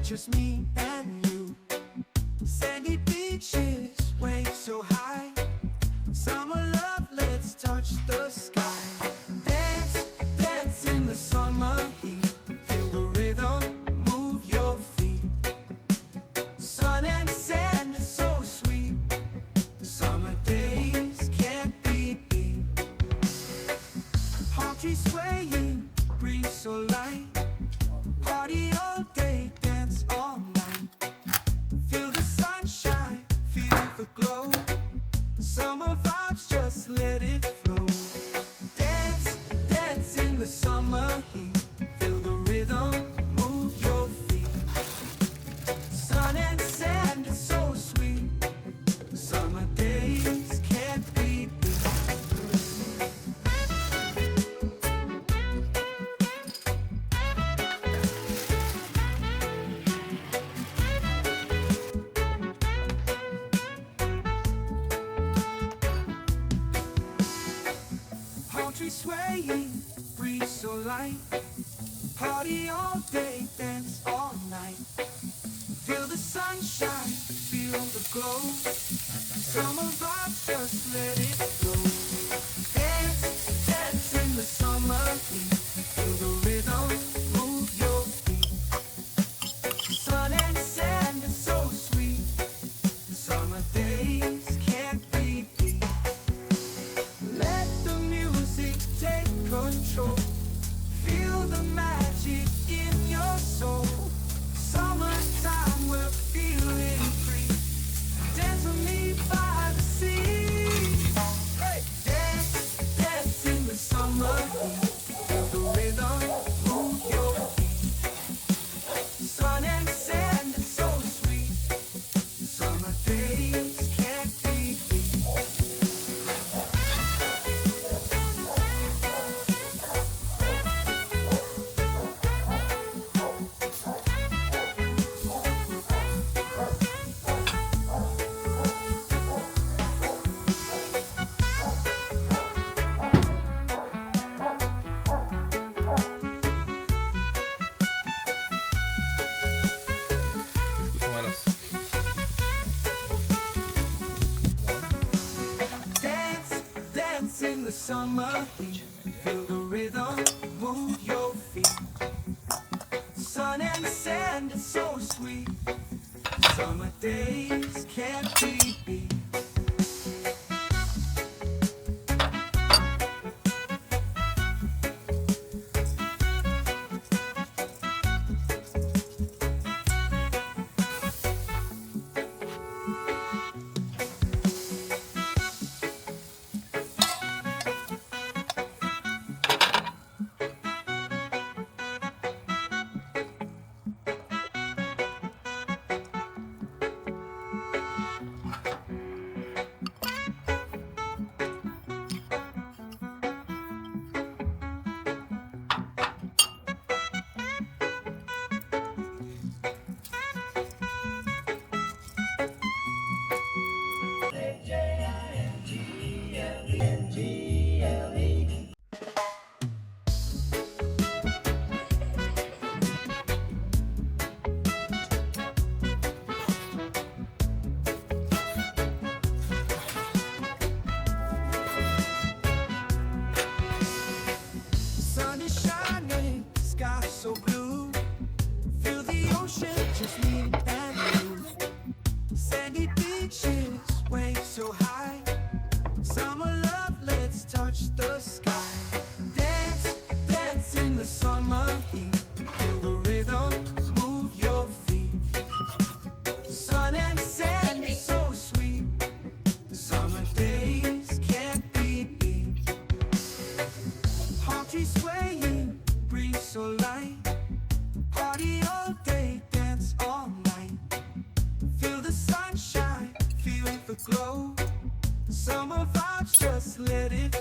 just me and you. Sandy beaches, waves so high. Summer love, let's touch the sky. Dance, dance in the summer heat. Feel the rhythm, move your feet. Sun and sand is so sweet. Summer days can't be beat. Palm trees swaying, breeze so light. Party all day, dance all night. Feel the sunshine, feel the glow. Summer vibes, just let it flow. Dance, dance in the summer heat. Feel the rhythm, move your feet. Sun and sand is so sweet. Summer days can't be beat. Palm trees swaying, breeze so light. Party all day, dance all night. Feel the sunshine, feel the glow. Summer vibes, just let it flow. Dance, dance in the summer heat. Feel the rhythm, move your feet. Sun and sand is so sweet. Summer days can't be beat. Let the music take control. Feel the magic in your soul. Summertime, we're feeling free. Dance with me by the sea. Hey, dance, dance in the summer heat. Feel the rhythm, move your feet. Sun and sand is so sweet. Summer days can't be beat. Dance, dance in the summer heat. Feel the rhythm, move your feet. Sun and sand is so sweet. Summer days can't be beat. Sun is shining, sky so blue. Feel the ocean, just me and you. Sandy beaches, waves so high. Summer love, let's touch the sky. Dance, dance in the summer heat. Feel the rhythm, move your feet. Sun and sand is so sweet. Summer days can't be beat. Palm trees swaying, breeze so light. Party all day, dance all night. Feel the sunshine, feel the glow. Summer vibes, just let it